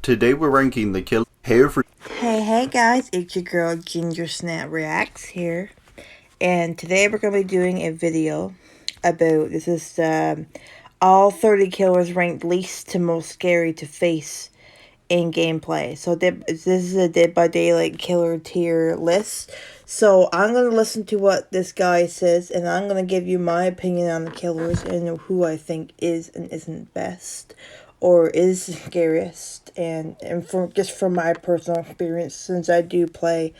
Today we're ranking the kill. Hey guys, it's your girl Gingersnap Reacts here, and today we're going to be doing a video about all 30 killers ranked least to most scary to face in gameplay. So this is a Dead by Daylight killer tier list. So I'm going to listen to what this guy says, and I'm going to give you my opinion on the killers and who I think is and isn't best or is scariest, and from my personal experience, since I do play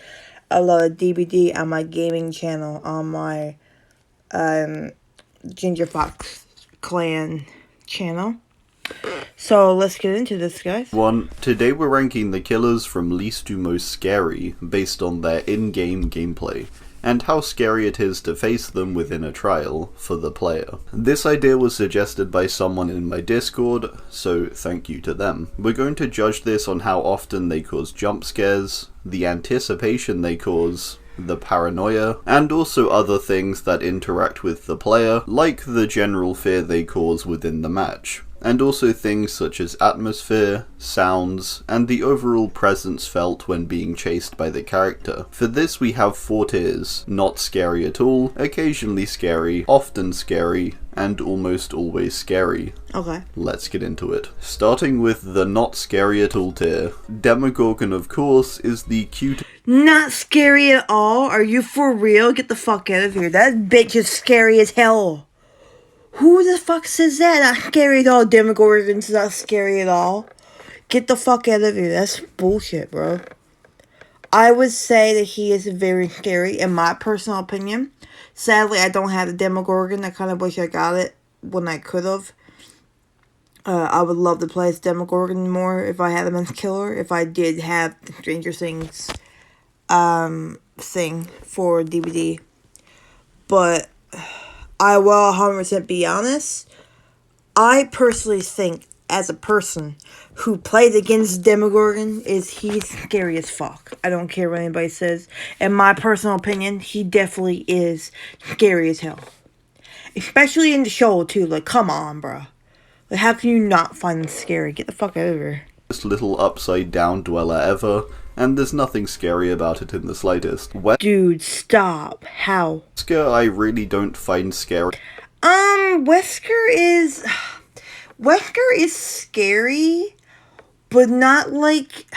a lot of DBD on my gaming channel on my Ginger Fox Clan channel. So let's get into this, guys. Today we're ranking the killers from least to most scary based on their in-game gameplay, and how scary it is to face them within a trial for the player. This idea was suggested by someone in my Discord, so thank you to them. We're going to judge this on how often they cause jump scares, the anticipation they cause, the paranoia, and also other things that interact with the player, like the general fear they cause within the match, and also things such as atmosphere, sounds, and the overall presence felt when being chased by the character. For this we have 4 tiers: not scary at all, occasionally scary, often scary, and almost always scary. Okay. Let's get into it. Starting with the not scary at all tier. Demogorgon, of course, is the cute. Not scary at all? Are you for real? Get the fuck out of here. That bitch is scary as hell. Who the fuck says that? Not scary at all. Demogorgon's not scary at all. Get the fuck out of here. That's bullshit, bro. I would say that he is very scary, in my personal opinion. Sadly, I don't have the Demogorgon. I kind of wish I got it when I could have. I would love to play as Demogorgon more if I had him as killer. If I did have the Stranger Things thing for DVD. But I will 100% be honest. I personally think, as a person who played against Demogorgon, he's scary as fuck. I don't care what anybody says. In my personal opinion, he definitely is scary as hell. Especially in the show, too. Like, come on, bro. Like, how can you not find him scary? Get the fuck out of here. Little upside down dweller ever, and there's nothing scary about it in the slightest. Dude, stop. How? Wesker I really don't find scary. Wesker is... Wesker is scary, but not like...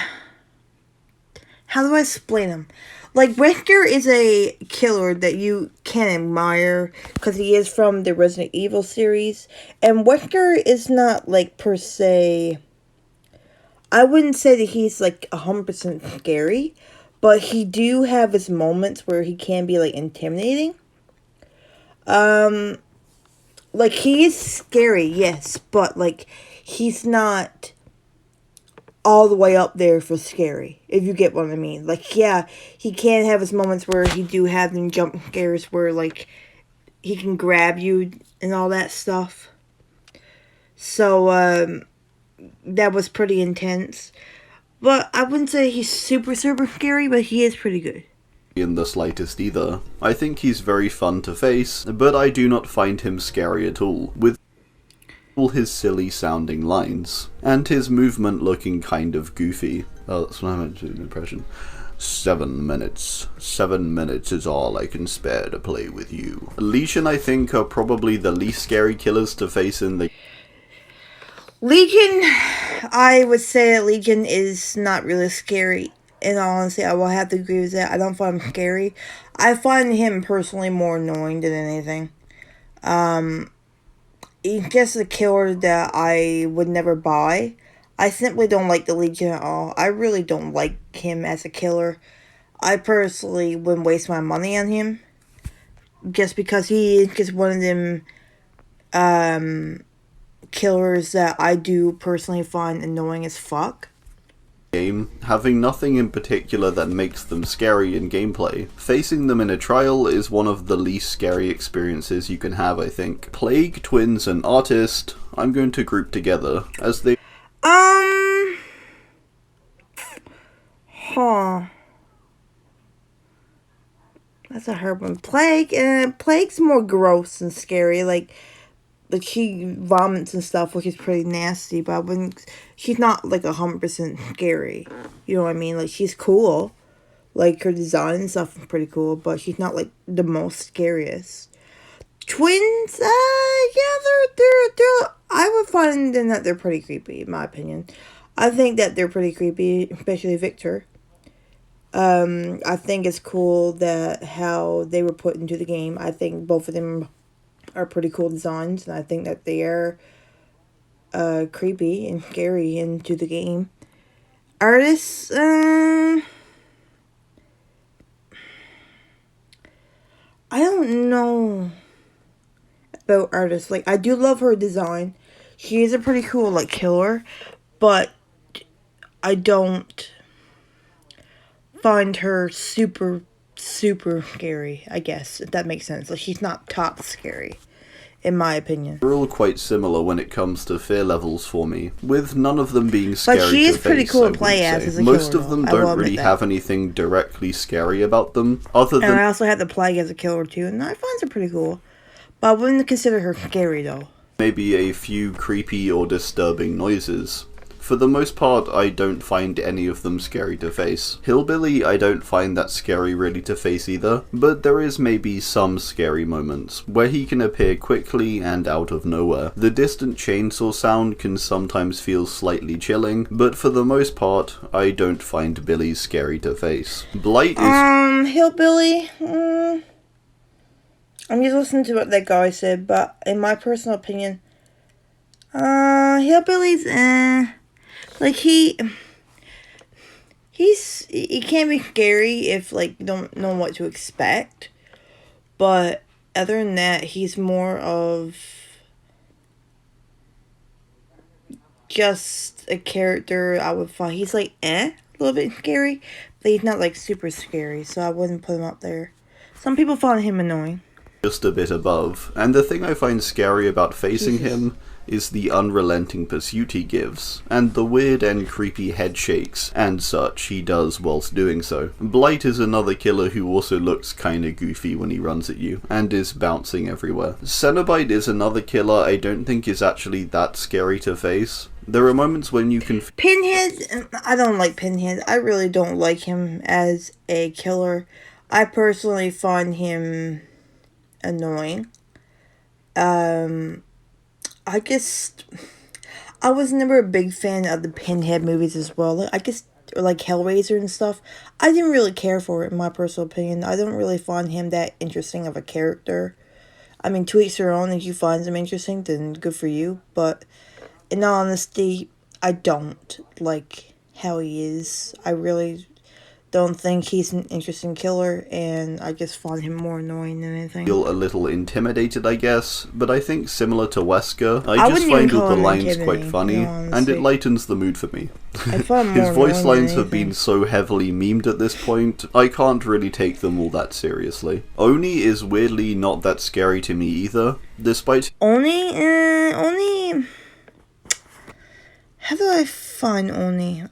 How do I explain him? Like, Wesker is a killer that you can admire because he is from the Resident Evil series. And Wesker is not, like, per se... I wouldn't say that he's, like, 100% scary, but he do have his moments where he can be, like, intimidating. Like, he is scary, yes, but, like, he's not all the way up there for scary, if you get what I mean. Like, yeah, he can have his moments where he do have them jump scares where, like, he can grab you and all that stuff. So, that was pretty intense. But I wouldn't say he's super scary, but he is pretty good. In the slightest either. I think he's very fun to face, but I do not find him scary at all, with all his silly sounding lines, and his movement looking kind of goofy. Oh, that's what I meant to do, an impression. 7 minutes. 7 minutes is all I can spare to play with you. Legion, I think, are probably the least scary killers to face in the... Legion, I would say that Legion is not really scary. In all honesty, I will have to agree with that. I don't find him scary. I find him personally more annoying than anything. He's just a killer that I would never buy. I simply don't like the Legion at all. I really don't like him as a killer. I personally wouldn't waste my money on him. Just because he is just one of them killers that I do personally find annoying as fuck. Game, having nothing in particular that makes them scary in gameplay. Facing them in a trial is one of the least scary experiences you can have, I think. Plague, Twins, and Artist, I'm going to group together, as they... That's a hard one. Plague's more gross and scary. Like, like, she vomits and stuff, which is pretty nasty, but I wouldn't, she's not, like, 100% scary, you know what I mean? Like, she's cool, like, her design and stuff is pretty cool, but she's not, like, the most scariest. Twins, yeah, they're, I would find them that they're pretty creepy, in my opinion. I think that they're pretty creepy, especially Victor. I think it's cool that how they were put into the game. I think both of them are pretty cool designs, and I think that they are creepy and scary into the game. Artists, I don't know about artists. Like, I do love her design. She is a pretty cool, like, killer, but I don't find her super scary, I guess, if that makes sense. Like, she's not top scary, in my opinion. They're all quite similar when it comes to fear levels for me, with none of them being scary. But she is pretty cool to play as a most killer, of them don't really have anything directly scary about them, other than... And I also had to play as a killer too, and I find her pretty cool. But I wouldn't consider her scary, though. maybe a few creepy or disturbing noises. For the most part, I don't find any of them scary to face. Hillbilly, I don't find that scary really to face either, but there is maybe some scary moments, where he can appear quickly and out of nowhere. The distant chainsaw sound can sometimes feel slightly chilling, but for the most part, I don't find Billy scary to face. Blight is... Hillbilly, I'm just listening to what that guy said, but in my personal opinion, Hillbilly's, like, he can be scary if, like, you don't know what to expect. But other than that, he's more of just a character I would find. He's, like, a little bit scary, but he's not, like, super scary, so I wouldn't put him up there. Some people find him annoying. Just a bit above. And the thing I find scary about facing him is the unrelenting pursuit he gives, and the weird and creepy head shakes and such he does whilst doing so. Blight is another killer who also looks kinda goofy when he runs at you, and is bouncing everywhere. Cenobite is another killer I don't think is actually that scary to face. There are moments when you can... Pinhead, I don't like Pinhead. I really don't like him as a killer. I personally find him annoying. I was never a big fan of the Pinhead movies as well. Or like Hellraiser and stuff. I didn't really care for it, in my personal opinion. I don't really find him that interesting of a character. I mean, to each their own. If you find him interesting, then good for you. But in all honesty, I don't like how he is. I really don't think he's an interesting killer, and I just find him more annoying than anything. Feel a little intimidated, I guess, but I think similar to Wesker, I just find all the lines quite funny, and it lightens the mood for me. His voice lines have been so heavily memed at this point, I can't really take them all that seriously. Oni is weirdly not that scary to me either, despite... Oni... How do I find Oni?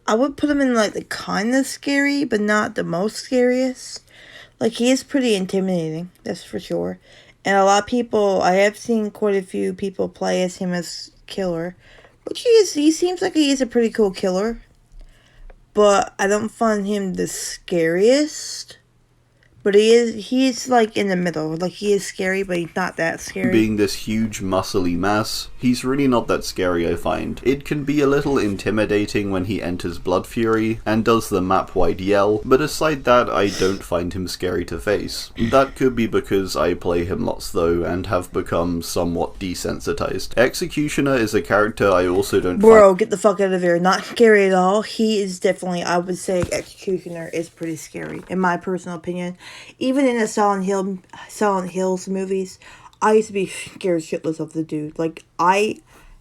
I would put him in, like, the kind of scary, but not the most scariest. Like, he is pretty intimidating, that's for sure. And a lot of people, I have seen quite a few people play as him as killer. Which he seems like he is a pretty cool killer. But I don't find him the scariest. But he is like in the middle. Like, he is scary, but he's not that scary. Being this huge muscly mass, he's really not that scary, I find. It can be a little intimidating when he enters Blood Fury and does the map-wide yell, but aside that, I don't find him scary to face. That could be because I play him lots though, and have become somewhat desensitized. Executioner is a character I also don't Bro, get the fuck out of here. Not scary at all. He is definitely, I would say, Executioner is pretty scary, in my personal opinion. Even in the Silent Hills movies, I used to be scared shitless of the dude. Like, I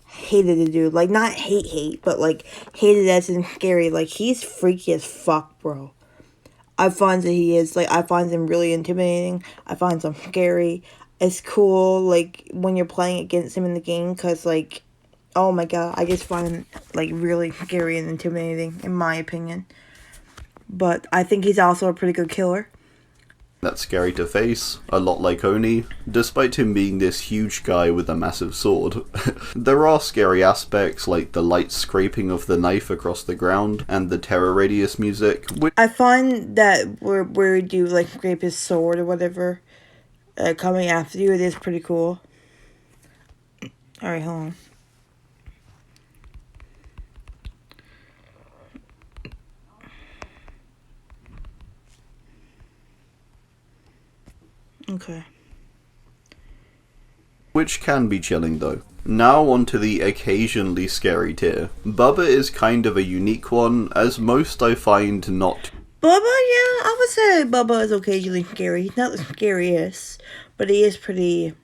hated the dude. Like, not hate, but, like, hated as in scary. Like, he's freaky as fuck, bro. I find that he is, like, I find him really intimidating. I find him scary. It's cool, like, when you're playing against him in the game, because, like, oh my god, I just find him, like, really scary and intimidating, in my opinion. But I think he's also a pretty good killer. That's scary to face, a lot like Oni, despite him being this huge guy with a massive sword. There are scary aspects like the light scraping of the knife across the ground and the terror radius music, which I find that where you like scrape his sword or whatever coming after you, it is pretty cool. Alright, hold on. Okay. which can be chilling though. Now onto the occasionally scary tier. Bubba is kind of a unique one, as most I find not Bubba, yeah, I would say Bubba is occasionally scary. He's not the scariest, but he is pretty...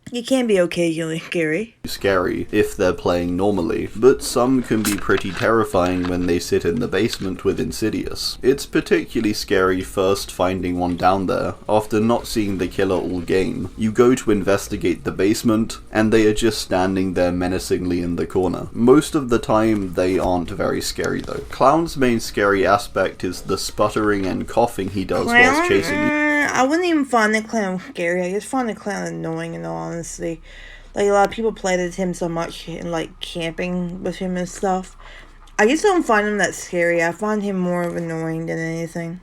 He can be occasionally scary. scary if they're playing normally, but some can be pretty terrifying when they sit in the basement with Insidious. It's particularly scary first finding one down there, after not seeing the killer all game. You go to investigate the basement, and they are just standing there menacingly in the corner. Most of the time, they aren't very scary though. Clown's main scary aspect is the sputtering and coughing he does whilst chasing you. I wouldn't even find the clown scary. I just find the clown annoying in all honesty. Like, a lot of people played as him so much and like camping with him and stuff. I just don't find him that scary. I find him more of annoying than anything.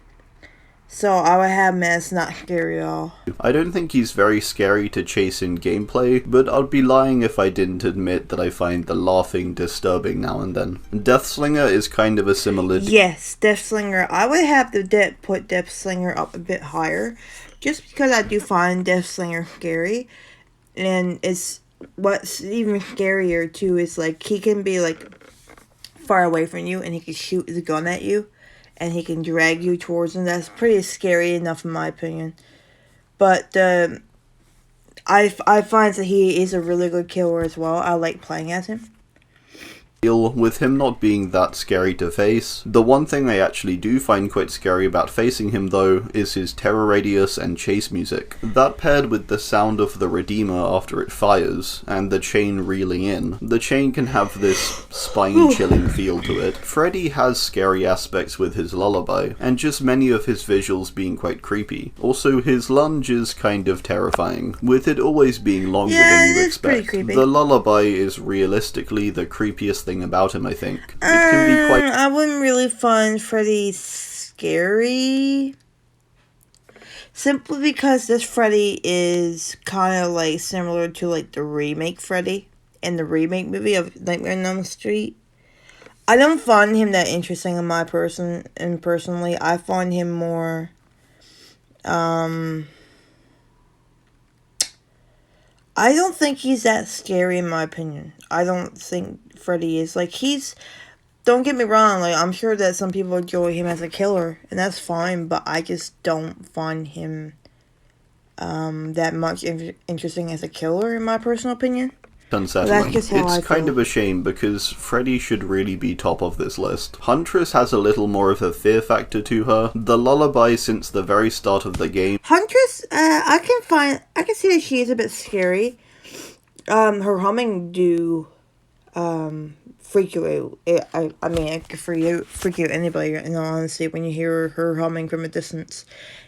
So I would have him as not scary at all. I don't think he's very scary to chase in gameplay, but I'd be lying if I didn't admit that I find the laughing disturbing now and then. Deathslinger is kind of a similar... Yes, Deathslinger. I would have to put Deathslinger up a bit higher, just because I do find Deathslinger scary. And it's what's even scarier too is like he can be like far away from you and he can shoot his gun at you. And he can drag you towards him. That's pretty scary enough in my opinion. But I find that he is a really good killer as well. I like playing as him. With him not being that scary to face. The one thing I actually do find quite scary about facing him though is his terror radius and chase music. That paired with the sound of the Redeemer after it fires, and the chain reeling in. The chain can have this spine-chilling feel to it. Freddy has scary aspects with his lullaby, and just many of his visuals being quite creepy. Also, his lunge is kind of terrifying, with it always being longer than you expect. The lullaby is realistically the creepiest thing about him, I think. It can be quite... I wouldn't really find Freddy scary. Simply because this Freddy is kind of like similar to like the remake Freddy in the remake movie of Nightmare on Elm Street. I don't find him that interesting in my personally. I find him more I don't think he's that scary in my opinion. I don't think Freddy is. Like, don't get me wrong, like, I'm sure that some people enjoy him as a killer, and that's fine, but I just don't find him that much interesting as a killer, in my personal opinion. Unsettling. It's kind of a shame, because Freddy should really be top of this list. Huntress has a little more of a fear factor to her. The lullaby since the very start of the game. Huntress, I can see that she is a bit scary. Her humming do freak you out. I mean, it could freak out anybody, in all honesty, when you hear her humming from a distance.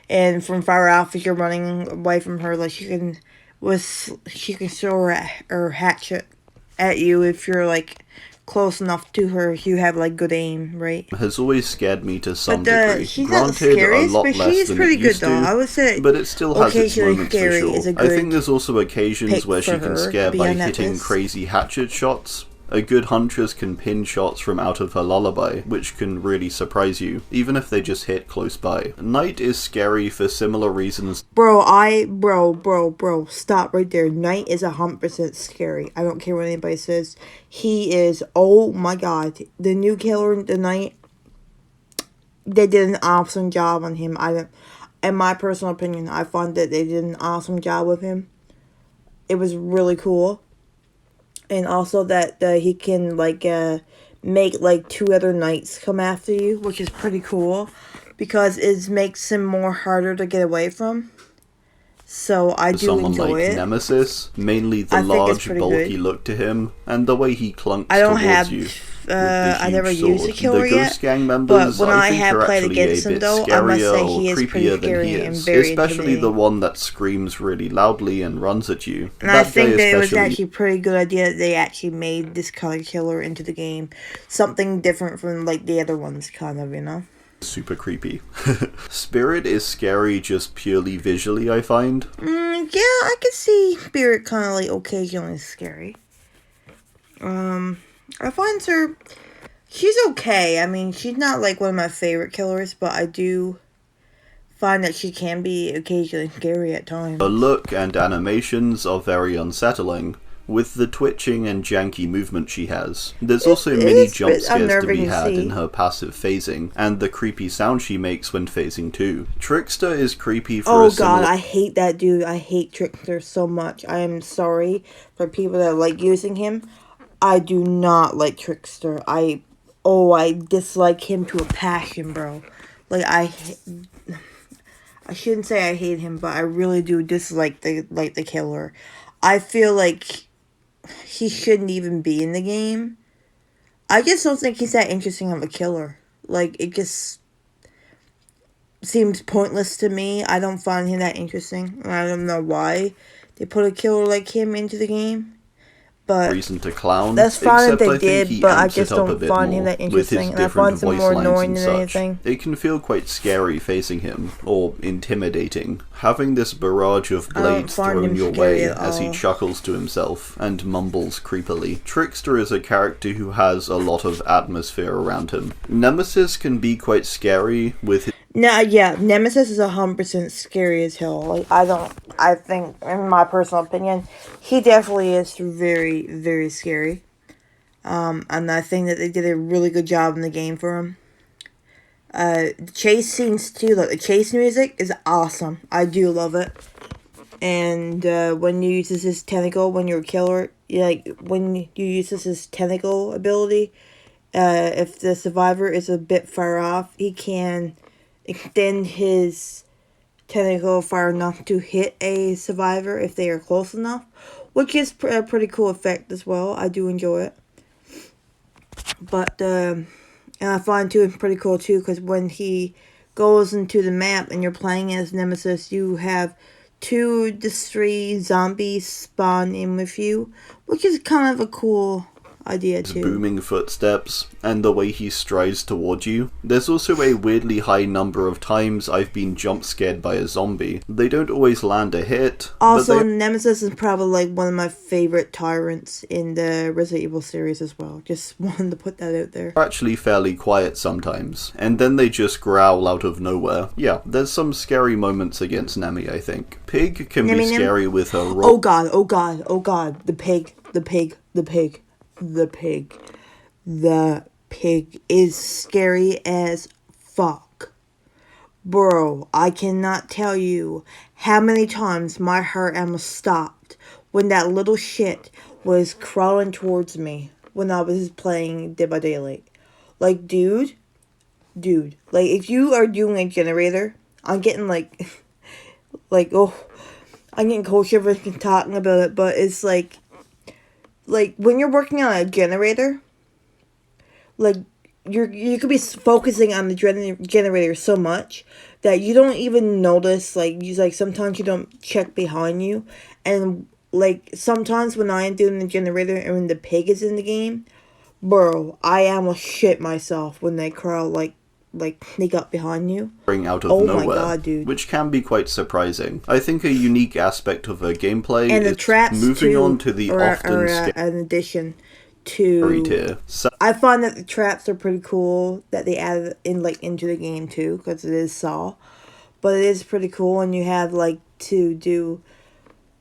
And from far off, if you're running away from her, like, she can throw her hatchet at you if you're, like, close enough to her. You have, like, good aim, right? Has always scared me to some degree. She's Granted, not the scariest, a lot but less she's than pretty it good, used though. to, I would say, but it still has its moments for sure. I think there's also occasions where she can scare by hitting crazy hatchet shots. A good huntress can pin shots from out of her lullaby, which can really surprise you, even if they just hit close by. Night is scary for similar reasons. Bro, stop right there. Night is 100% scary. I don't care what anybody says. He is, oh my god. The new killer in the Night, they did an awesome job on him. In my personal opinion, I find that they did an awesome job with him. It was really cool. And also that he can, like, make, like, 2 other knights come after you, which is pretty cool. Because it makes him more harder to get away from. So I do someone enjoy like it. Nemesis, mainly the I think it's large, pretty bulky good. look to him, and the way he clunks I don't towards have, you with the I never huge used a sword. killer The yet, Ghost Gang but members, when I I think, have are played actually a against him bit though, I must scarier say or he is pretty creepier than he scary and is, very especially the intimidating. one that screams really loudly and runs at you. And I That guy think that it was especially. actually a pretty good idea that they actually made this kind of killer into the game. Something different from, like, the other ones, kind of, you know? Super creepy. Spirit is scary just purely visually, I find. Yeah, I can see Spirit kind of, like, occasionally scary. I find her... She's okay. I mean, she's not, like, one of my favorite killers, but I do find that she can be occasionally scary at times. Her look and animations are very unsettling, with the twitching and janky movement she has. There's also many jump scares to be had in her passive phasing, and the creepy sound she makes when phasing too. Trickster is creepy for Oh god, I hate that dude. I hate Trickster so much. I am sorry for people that like using him. I do not like Trickster. I dislike him to a passion, bro. Like I shouldn't say I hate him, but I really do dislike the killer. I feel like he shouldn't even be in the game. I just don't think he's that interesting of a killer. Like, it just seems pointless to me. I don't find him that interesting. And I don't know why they put a killer like him into the game. But reason to clown, that's fine if except they I think did, he but I amps it just up a don't bit find him more that with his interesting. And I different find him voice more lines annoying and than such. anything. It can feel quite scary facing him, or intimidating, having this barrage of blades thrown your way as he chuckles to himself and mumbles creepily. Trickster is a character who has a lot of atmosphere around him. Nemesis can be quite scary with his Yeah, Nemesis is 100% scary as hell. Like, I think, in my personal opinion, he definitely is very, very scary. And I think that they did a really good job in the game for him. The chase scenes too, like the chase music is awesome. I do love it. And when you use his tentacle, when you're a killer, when you use his tentacle ability, if the survivor is a bit far off, he can extend his tentacle far enough to hit a survivor if they are close enough, which is a pretty cool effect as well. I do enjoy it. But and I find too it's pretty cool too, because when he goes into the map and you're playing as Nemesis, you have 2 to 3 zombies spawn in with you, which is kind of a cool idea too. booming footsteps and the way he strides towards you. There's also a weirdly high number of times I've been jump scared by a zombie. They don't always land a hit. Also, Nemesis is probably like one of my favorite tyrants in the Resident Evil series as well. Just wanted to put that out there. They're actually fairly quiet sometimes, and then they just growl out of nowhere. Yeah, there's some scary moments against Nemi, I think. Pig can be scary with her roll. Oh god, oh god, oh god. The pig, the pig, the pig. The pig. The pig is scary as fuck. Bro, I cannot tell you how many times my heart almost stopped when that little shit was crawling towards me when I was playing Dead by Daylight. Like, dude, like, if you are doing a generator, I'm getting like, I'm getting cold shivers talking about it, but it's like when you're working on a generator, like you could be focusing on the generator so much that you don't even notice. Like sometimes you don't check behind you, and like sometimes when I am doing the generator and when the pig is in the game, bro, I almost shit myself when they crawl like sneak up behind you. Out of nowhere, my god, dude. Which can be quite surprising. I think a unique aspect of her gameplay and the is traps moving too, on to the often an addition to tier. I find that the traps are pretty cool that they added in into the game too, because it is Saw, but it is pretty cool, and you have to do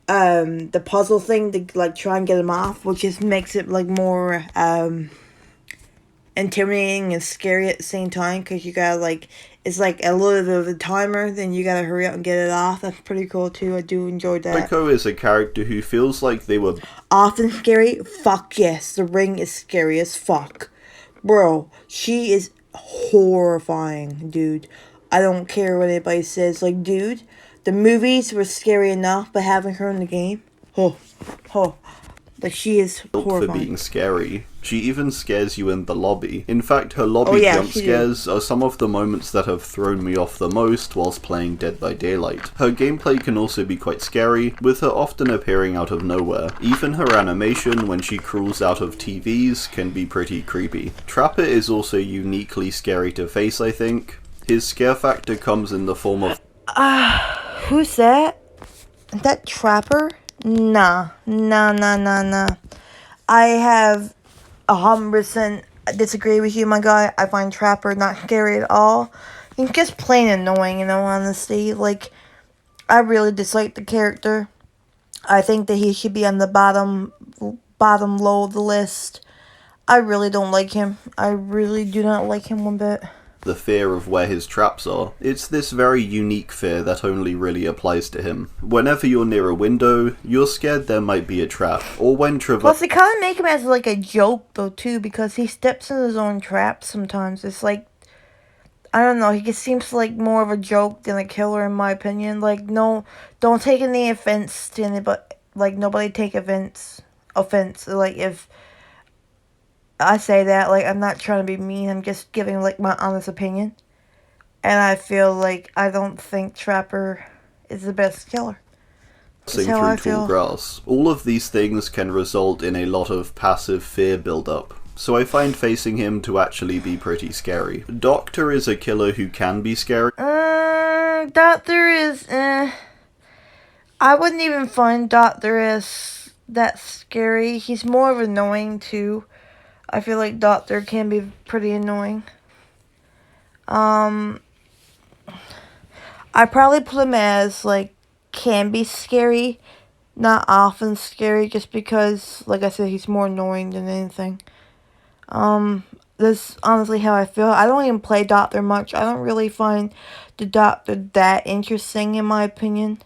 the puzzle thing to try and get them off, which just makes it more intimidating and scary at the same time, because you gotta it's a little bit of a timer, then you gotta hurry up and get it off. That's pretty cool too. I do enjoy that. Psycho is a character who feels like they were often scary. Fuck yes, the Ring is scary as fuck, bro. She is horrifying, dude. I don't care what anybody says. Like, dude, the movies were scary enough, but having her in the game, oh, oh, like she is For horrifying. being scary. She even scares you in the lobby. In fact, her lobby Oh, yeah, jump she scares are some of the moments that have thrown me off the most whilst playing Dead by Daylight. Her gameplay can also be quite scary, with her often appearing out of nowhere. Even her animation when she crawls out of TVs can be pretty creepy. Trapper is also uniquely scary to face, I think. His scare factor comes in the form of... Who's that? Is that Trapper? Nah. I have 100% disagree with you, my guy. I find Trapper not scary at all. He's just plain annoying, in all honesty. Like, I really dislike the character. I think that he should be on the bottom low of the list. I really don't like him. I really do not like him one bit. The fear of where his traps are. It's this very unique fear that only really applies to him. Whenever you're near a window, you're scared there might be a trap, or when Plus, they kind of make him as like a joke though too, because he steps in his own traps sometimes. It's like, I don't know, he just seems like more of a joke than a killer in my opinion. Like, no, don't take any offense to anybody. Like, nobody take offense. Like, if I say that, like, I'm not trying to be mean. I'm just giving, like, my honest opinion. And I feel like I don't think Trapper is the best killer. Through tall grass. All of these things can result in a lot of passive fear build-up, so I find facing him to actually be pretty scary. Doctor is a killer who can be scary. Doctor is, I wouldn't even find Doctor as that scary. He's more of annoying too. I feel like Doctor can be pretty annoying. I probably put him as, like, can be scary, not often scary, just because, like I said, he's more annoying than anything. That's honestly how I feel. I don't even play Doctor much. I don't really find the Doctor that interesting, in my opinion.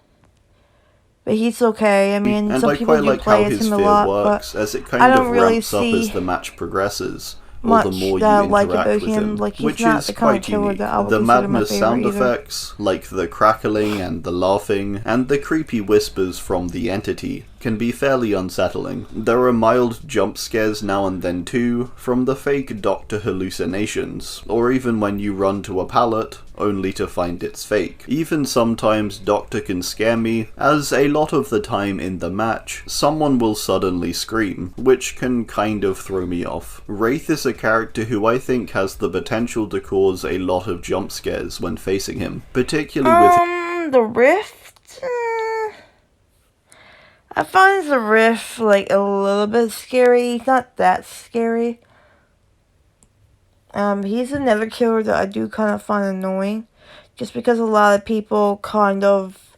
But he's okay. I mean, and some I people quite do like play how as his him a fear lot, works, but as it I kind don't of really ramps up as see the match progresses, or much the more you that I like interact about with him. him, Like, he's which not is the kind of quite killer unique. that I would The consider my madness favorite sound either. effects, like the crackling and the laughing, and the creepy whispers from the entity, can be fairly unsettling. There are mild jump scares now and then too, from the fake Doctor hallucinations, or even when you run to a pallet, only to find it's fake. Even sometimes Doctor can scare me, as a lot of the time in the match, someone will suddenly scream, which can kind of throw me off. Wraith is a character who I think has the potential to cause a lot of jump scares when facing him, particularly with The Rift? I find the Rift, like, a little bit scary. He's not that scary. He's another killer that I do kind of find annoying. Just because a lot of people kind of,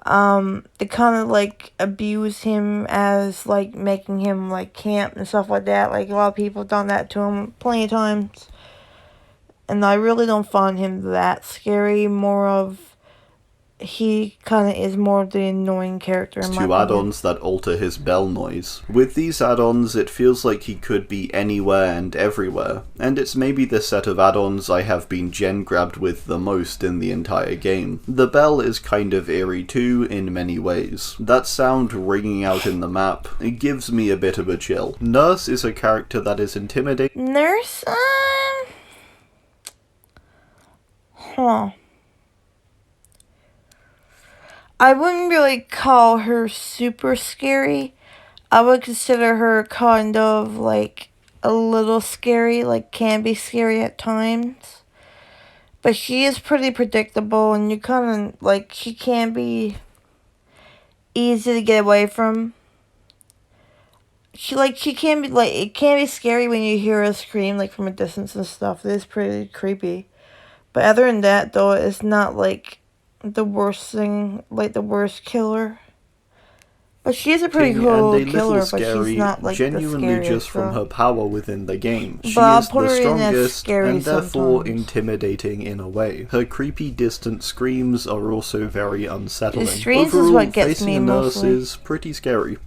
they kind of, like, abuse him as, like, making him, like, camp and stuff like that. Like, a lot of people have done that to him plenty of times. And I really don't find him that scary. More of, he kind of is more of the annoying character in my opinion. add-ons that alter his bell noise. With these add-ons, it feels like he could be anywhere and everywhere, and it's maybe the set of add-ons I have been gen-grabbed with the most in the entire game. The bell is kind of eerie too, in many ways. That sound ringing out in the map, it gives me a bit of a chill. Nurse is a character that is intimidating. Nurse, I wouldn't really call her super scary. I would consider her kind of, like, a little scary, like, can be scary at times. But she is pretty predictable, and you kind of, like, she can be easy to get away from. She can be, like, it can be scary when you hear her scream, like, from a distance and stuff. It is pretty creepy. But other than that, though, it's not, like, the worst thing, like, the worst killer. But she is a pretty and cool a little killer, but scary, she's not like the genuinely scariest. just from her power within the game. She But I'll is put the her in as strongest scary and therefore sometimes. intimidating in a way. Her creepy distant screams are also very unsettling. The screams Overall, is what gets facing me a nurse mostly. is pretty scary.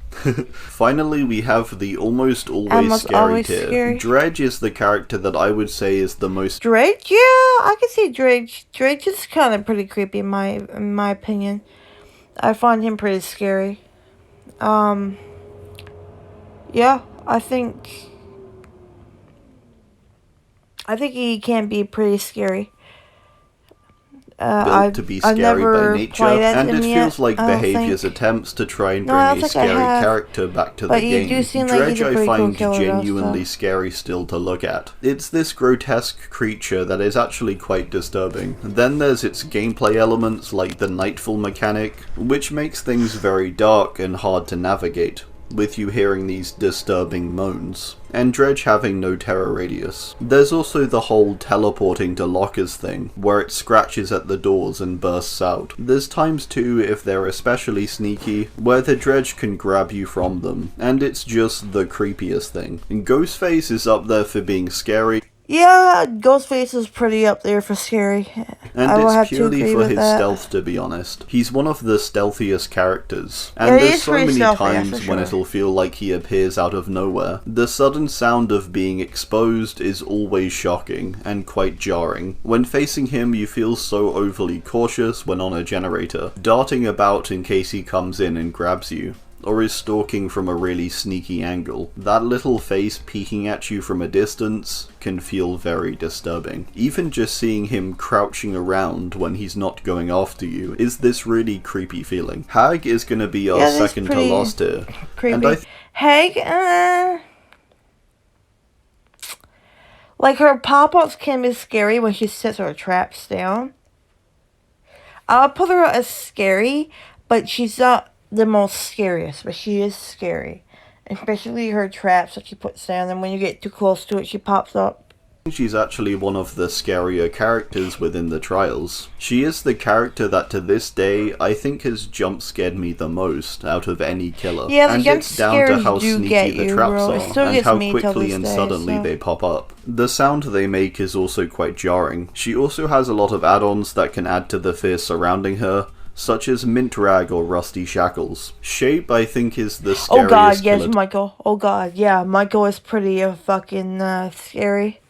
Finally, we have the almost always scary tier. Dredge is the character that I would say is the most... Dredge? Yeah, I can see Dredge. Dredge is kind of pretty creepy in my opinion. I find him pretty scary. Yeah, I think he can be pretty scary. built to be scary by nature, and it feels like behavior's attempts to try and bring a scary character back to the game. Dredge I find genuinely scary still to look at. It's this grotesque creature that is actually quite disturbing. Then there's its gameplay elements like the nightfall mechanic, which makes things very dark and hard to navigate, with you hearing these disturbing moans, and Dredge having no terror radius. There's also the whole teleporting to lockers thing, where it scratches at the doors and bursts out. There's times too, if they're especially sneaky, where the Dredge can grab you from them, and it's just the creepiest thing. And Ghostface is up there for being scary. Yeah, Ghostface is pretty up there for scary. And it's purely for his stealth, to be honest. He's one of the stealthiest characters, and there's so many times when it'll feel like he appears out of nowhere. The sudden sound of being exposed is always shocking, and quite jarring. When facing him, you feel so overly cautious when on a generator, darting about in case he comes in and grabs you, or is stalking from a really sneaky angle. That little face peeking at you from a distance can feel very disturbing. Even just seeing him crouching around when he's not going after you is this really creepy feeling. Hag is gonna be our second to last here. Creepy. And Hag, like her pop-ups can be scary when she sets her traps down. I'll put her as scary, but she's not the most scariest, but she is scary. Especially her traps that she puts down, and when you get too close to it, she pops up. She's actually one of the scarier characters within the trials. She is the character that to this day I think has jump scared me the most out of any killer. Yeah, and it's down to how sneaky the traps are, and how quickly and suddenly they pop up. The sound they make is also quite jarring. She also has a lot of add-ons that can add to the fear surrounding her, such as Mint Rag or Rusty Shackles. Shape, I think, is the scariest killer. Oh god, yes, Michael. Oh god, yeah, Michael is pretty fucking scary.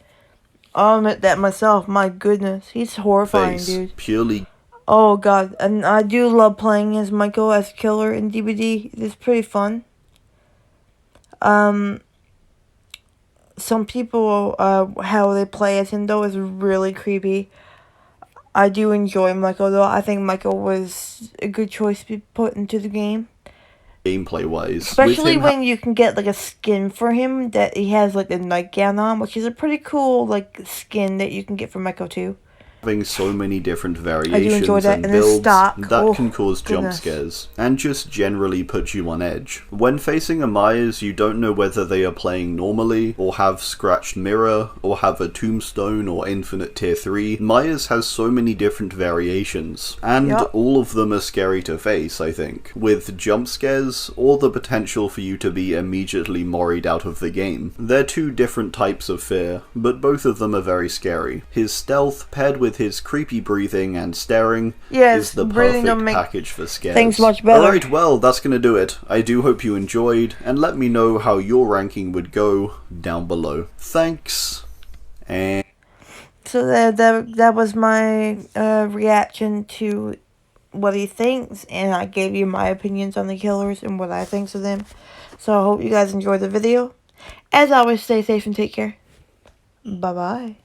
I'll admit that myself, my goodness. He's horrifying, dude. Purely. Oh god, and I do love playing as Michael as killer in DBD. It's pretty fun. Some people, how they play as him though is really creepy. I do enjoy Michael though. I think Michael was a good choice to be put into the game. Gameplay wise. Especially when you can get like a skin for him that he has like a nightgown on, which is a pretty cool like skin that you can get for Michael too. Having so many different variations and builds that can cause jump scares, and just generally put you on edge. When facing a Myers, you don't know whether they are playing normally, or have Scratched Mirror, or have a Tombstone or Infinite Tier 3. Myers has so many different variations, and all of them are scary to face, I think, with jump scares, or the potential for you to be immediately moried out of the game. They're two different types of fear, but both of them are very scary. His stealth, paired with his creepy breathing and staring, is the perfect package for scares. Things much better. Alright, well, that's gonna do it. I do hope you enjoyed, and let me know how your ranking would go down below. Thanks, and... So that was my reaction to what he thinks, and I gave you my opinions on the killers and what I think of them. So I hope you guys enjoyed the video. As always, stay safe and take care. Bye-bye.